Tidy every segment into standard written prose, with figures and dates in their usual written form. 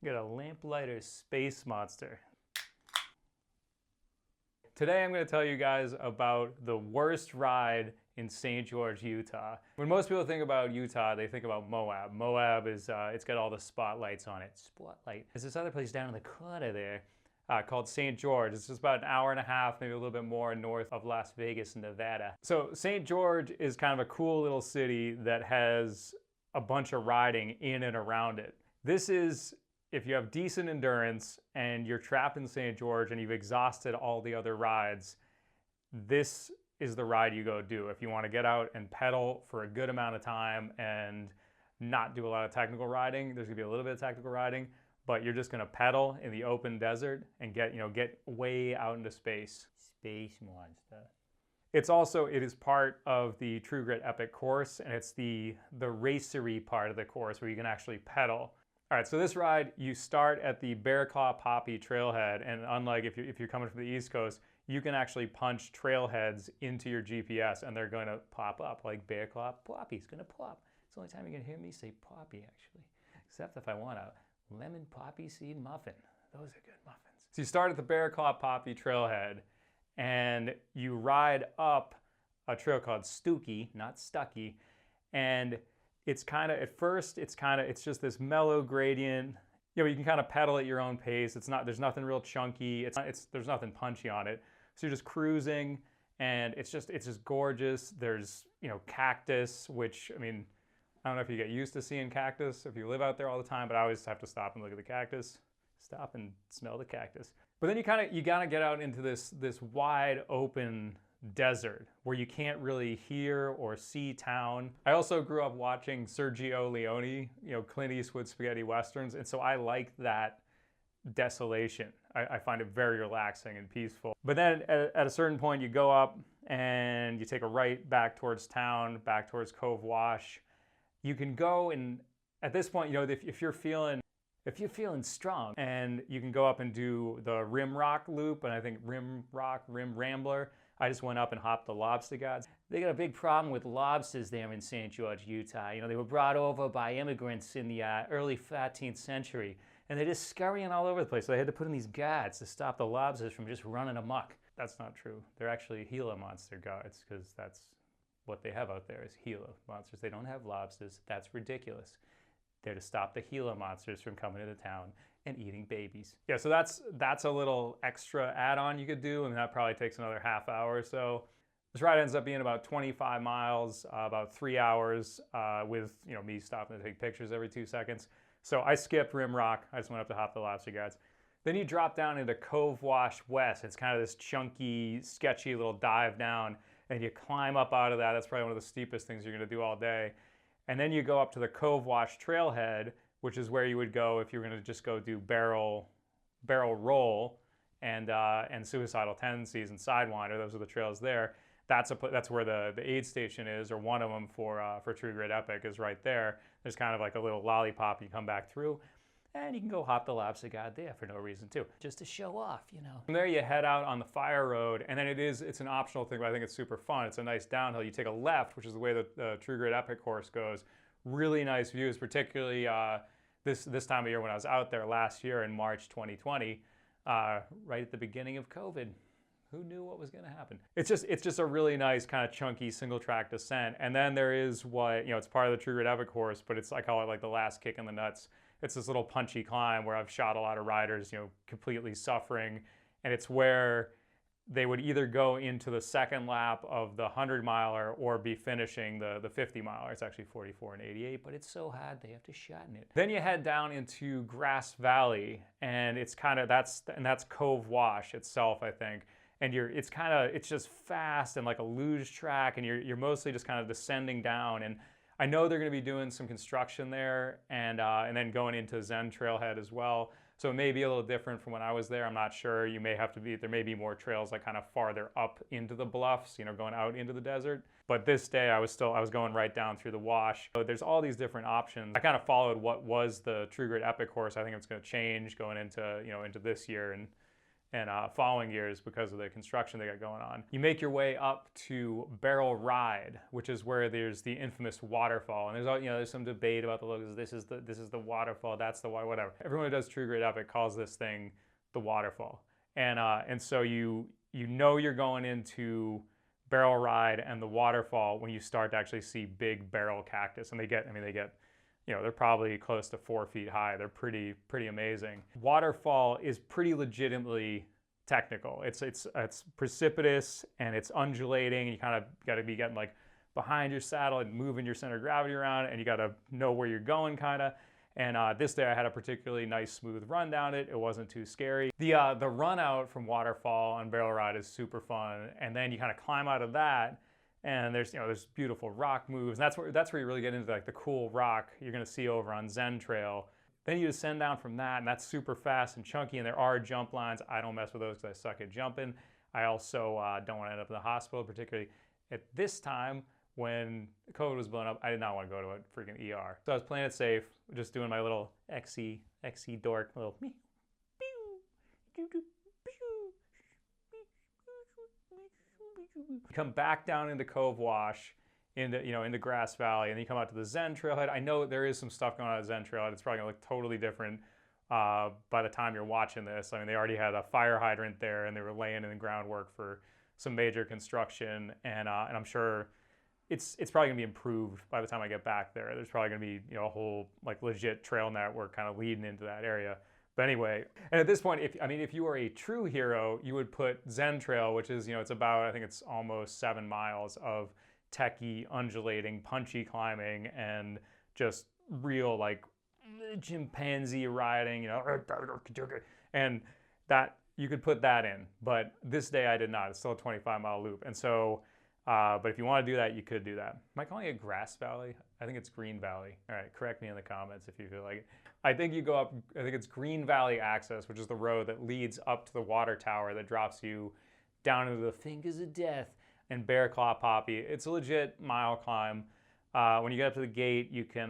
Got a lamplighter space monster. Today I'm going to tell you guys about the worst ride in St. George, Utah. When most people think about Utah, they think about Moab. Moab is, it's got all the spotlights on it. Spotlight. There's this other place down in the corner there called St. George. It's just about an hour and a half, maybe a little bit more north of Las Vegas, Nevada. So St. George is kind of a cool little city that has a bunch of riding in and around it. This is, if you have decent endurance and you're trapped in St. George and you've exhausted all the other rides, this is the ride you go do. If you want to get out and pedal for a good amount of time and not do a lot of technical riding, there's gonna be a little bit of technical riding, but you're just gonna pedal in the open desert and get way out into space. Space monster. It is part of the True Grit Epic course, and it's the racery part of the course where you can actually pedal. All right, so this ride, you start at the Bear Claw Poppy Trailhead, and unlike if you're coming from the East Coast, you can actually punch trailheads into your GPS, and they're going to pop up, like Bear Claw Poppy's going to pop. It's the only time you're going to hear me say poppy, actually, except if I want a lemon poppy seed muffin. Those are good muffins. So you start at the Bear Claw Poppy Trailhead, and you ride up a trail called Stooky, not Stucky, and it's kind of, at first, it's just this mellow gradient. You know, you can kind of pedal at your own pace. There's nothing real chunky. There's nothing punchy on it. So you're just cruising, and it's just gorgeous. There's, cactus, which, I mean, I don't know if you get used to seeing cactus if you live out there all the time, but I always have to stop and look at the cactus. Stop and smell the cactus. But then you gotta get out into this wide open desert where you can't really hear or see town. I also grew up watching Sergio Leone, Clint Eastwood spaghetti westerns, and so I like that desolation. I find it very relaxing and peaceful. But then at a certain point you go up and you take a right back towards town, back towards Cove Wash. You can go, and at this point, if you're feeling strong, and you can go up and do the Rim Rock loop, and I think Rim Rambler. I just went up and hopped the lobster gods. They got a big problem with lobsters there in St. George, Utah. They were brought over by immigrants in the early 14th century, and they're just scurrying all over the place. So they had to put in these guards to stop the lobsters from just running amok. That's not true. They're actually Gila monster guards, because that's what they have out there is Gila monsters. They don't have lobsters. That's ridiculous. They're to stop the Gila monsters from coming into town and eating babies. Yeah, so that's a little extra add-on you could do, and that probably takes another half hour or so. This ride ends up being about 25 miles, about 3 hours, with me stopping to take pictures every 2 seconds. So I skipped Rim Rock. I just went up to hop the lobster guards. Then you drop down into Cove Wash West. It's kind of this chunky, sketchy little dive down, and you climb up out of that. That's probably one of the steepest things you're gonna do all day. And then you go up to the Cove Wash Trailhead, which is where you would go if you were going to just go do barrel roll and suicidal tendencies and sidewinder. Those are the trails there. That's where the aid station is, or one of them for True Grit Epic is right there. There's kind of like a little lollipop you come back through, and you can go hop the lobster god there for no reason too, just to show off, From there you head out on the fire road, and then it's an optional thing, but I think it's super fun. It's a nice downhill. You take a left, which is the way the True Grit Epic course goes. Really nice views, particularly this time of year when I was out there last year in March 2020, right at the beginning of COVID. Who knew what was going to happen? It's just a really nice kind of chunky single track descent, and then there is it's part of the True Grit Epic course, but I call it like the last kick in the nuts. It's this little punchy climb where I've shot a lot of riders, completely suffering, and it's where they would either go into the second lap of the 100-miler or be finishing the 50-miler. It's actually 44 and 88, but it's so hard they have to shorten it. Then you head down into Grass Valley, and that's Cove Wash itself, I think. And it's just fast and like a luge track, and you're mostly just kind of descending down. And I know they're going to be doing some construction there, and then going into Zen Trailhead as well. So it may be a little different from when I was there. I'm not sure. There may be more trails like kind of farther up into the bluffs, going out into the desert. But this day I was going right down through the wash. So there's all these different options. I kind of followed what was the True Grit Epic course. I think it's going to change going into, into this year, and and following years because of the construction they got going on. You make your way up to Barrel Ride, which is where there's the infamous waterfall. And there's some debate about the logos. This is the waterfall. That's the whatever. Everyone who does True Grit Epic calls this thing the waterfall. And so you know you're going into Barrel Ride and the waterfall when you start to actually see big barrel cactus, and they get they're probably close to 4 feet high. They're pretty amazing. Waterfall is pretty legitimately technical. It's precipitous and it's undulating. You kind of got to be getting like behind your saddle and moving your center of gravity around, and you got to know where you're going kind of. And this day I had a particularly nice smooth run down it. It wasn't too scary. The run out from Waterfall on Barrel Ride is super fun, and then you kind of climb out of that. And there's beautiful rock moves. And that's where you really get into like the cool rock you're gonna see over on Zen Trail. Then you descend down from that, and that's super fast and chunky. And there are jump lines. I don't mess with those because I suck at jumping. I also don't want to end up in the hospital, particularly at this time when COVID was blowing up. I did not want to go to a freaking ER. So I was playing it safe, just doing my little XC dork little me. Come back down into Cove Wash, into Grass Valley, and then you come out to the Zen Trailhead. I know there is some stuff going on at Zen Trailhead. It's probably gonna look totally different by the time you're watching this. I mean, they already had a fire hydrant there, and they were laying in the groundwork for some major construction, and I'm sure it's probably gonna be improved by the time I get back there. There's probably gonna be a whole like legit trail network kind of leading into that area. But anyway, and at this point, if you are a true hero, you would put Zen Trail, which is, it's about, I think it's almost 7 miles of techie, undulating, punchy climbing, and just real like chimpanzee riding, and that you could put that in. But this day I did not. It's still a 25-mile loop, and so. But if you want to do that, you could do that. Am I calling it Grass Valley? I think it's Green Valley. All right, correct me in the comments if you feel like it. I think you go up, I think it's Green Valley Access, which is the road that leads up to the water tower that drops you down into the Fingers of Death and Bear Claw Poppy. It's a legit mile climb. When you get up to the gate, you can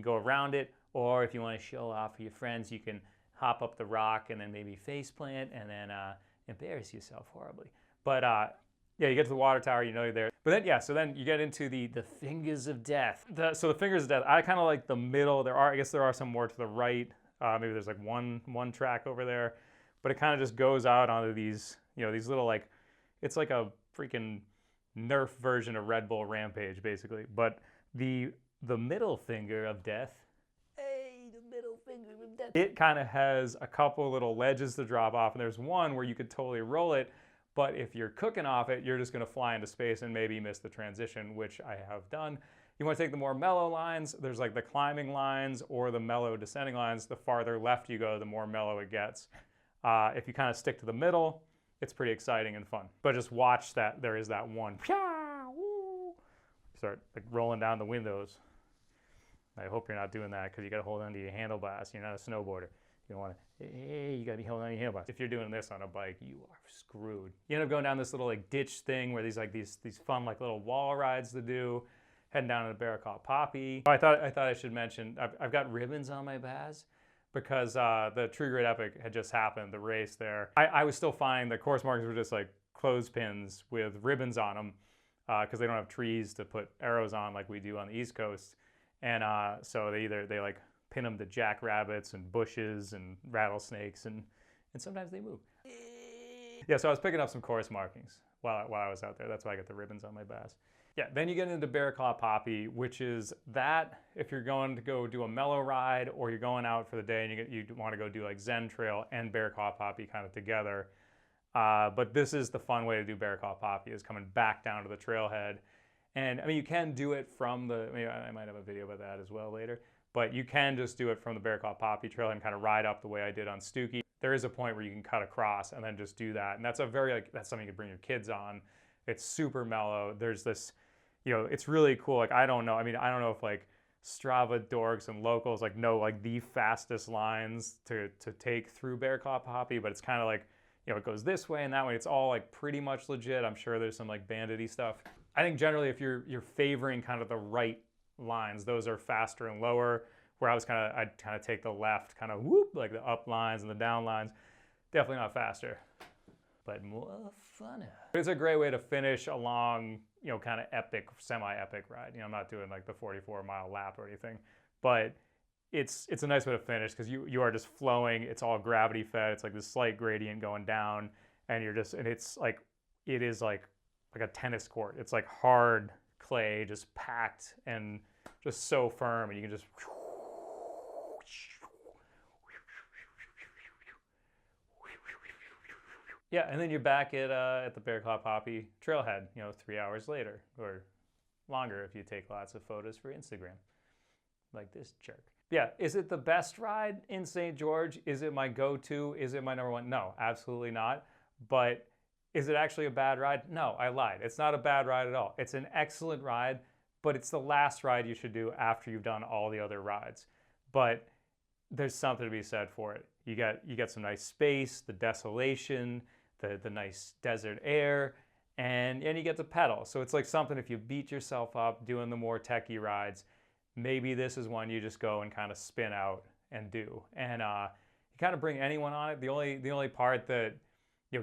go around it, or if you want to show off for your friends, you can hop up the rock and then maybe face plant and then embarrass yourself horribly. But yeah, you get to the water tower, you're there. But then, so then you get into the Fingers of Death. So the Fingers of Death, I kind of like the middle. I guess there are some more to the right. Maybe there's like one track over there. But it kind of just goes out onto these, these little like, it's like a freaking Nerf version of Red Bull Rampage, basically. But the middle finger of death, hey, the middle finger of death. It kind of has a couple little ledges to drop off, and there's one where you could totally roll it. But if you're cooking off it, you're just going to fly into space and maybe miss the transition, which I have done. You want to take the more mellow lines. There's like the climbing lines or the mellow descending lines. The farther left you go, the more mellow it gets. If you kind of stick to the middle, it's pretty exciting and fun. But just watch that. There is that one. Start like rolling down the windows. I hope you're not doing that because you got to hold onto your handlebars. You're not a snowboarder. You don't want to, hey, you got to be holding on your handlebars. If you're doing this on a bike, you are screwed. You end up going down this little like ditch thing where these fun like little wall rides to do, heading down to the Bear Claw Poppy. I thought I should mention, I've got ribbons on my Baz because the True Grit Epic had just happened, the race there. I was still fine. The course markers were just like clothespins with ribbons on them because they don't have trees to put arrows on like we do on the East Coast. And so they like pin them to jackrabbits and bushes and rattlesnakes, and sometimes they move. Yeah, so I was picking up some course markings while I was out there. That's why I got the ribbons on my Baz. Yeah, then you get into Bear Claw Poppy, which is that if you're going to go do a mellow ride or you're going out for the day and you want to go do like Zen Trail and Bear Claw Poppy kind of together. But this is the fun way to do Bear Claw Poppy, is coming back down to the trailhead. And I mean, you can do it from I might have a video about that as well later. But you can just do it from the Bear Claw Poppy trail and kind of ride up the way I did on Stookie. There is a point where you can cut across and then just do that. And that's that's something you can bring your kids on. It's super mellow. There's this, it's really cool. Like, I don't know if like Strava dorks and locals know like the fastest lines to take through Bear Claw Poppy, but it's kind of like, it goes this way and that way. It's all like pretty much legit. I'm sure there's some like bandity stuff. I think generally if you're favoring kind of the right lines, those are faster and lower, where I'd kind of take the left, kind of whoop, like the up lines and the down lines. Definitely not faster, but more funner. It's a great way to finish a long, kind of epic, semi-epic ride. I'm not doing like the 44-mile lap or anything, but it's a nice way to finish because you are just flowing. It's all gravity fed. It's like this slight gradient going down, and it's like, it is like a tennis court. It's like hard clay, just packed and just so firm, and you can just. Yeah, and then you're back at the Bear Claw Poppy Trailhead, 3 hours later, or longer if you take lots of photos for Instagram, like this jerk. Yeah, is it the best ride in St. George? Is it my go-to? Is it my number one? No, absolutely not. But is it actually a bad ride? No, I lied. It's not a bad ride at all. It's an excellent ride, but it's the last ride you should do after you've done all the other rides. But there's something to be said for it. You got some nice space, the desolation, the nice desert air, and you get to pedal. So it's like something, if you beat yourself up doing the more techie rides, maybe this is one you just go and kind of spin out and do. And you kind of bring anyone on it. The only part that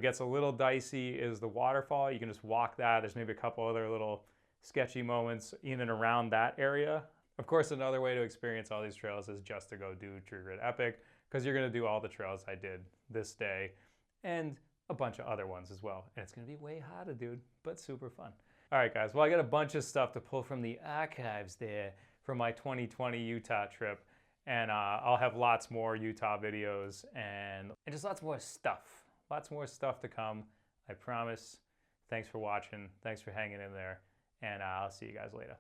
gets a little dicey is the waterfall. You can just walk that. There's maybe a couple other little sketchy moments in and around that area. Of course, another way to experience all these trails is just to go do True Grit Epic, because you're going to do all the trails I did this day and a bunch of other ones as well. And it's going to be way harder, dude, but super fun. All right, guys. Well, I got a bunch of stuff to pull from the archives there from my 2020 Utah trip. And I'll have lots more Utah videos and just lots more stuff. Lots more stuff to come, I promise. Thanks for watching. Thanks for hanging in there. And I'll see you guys later.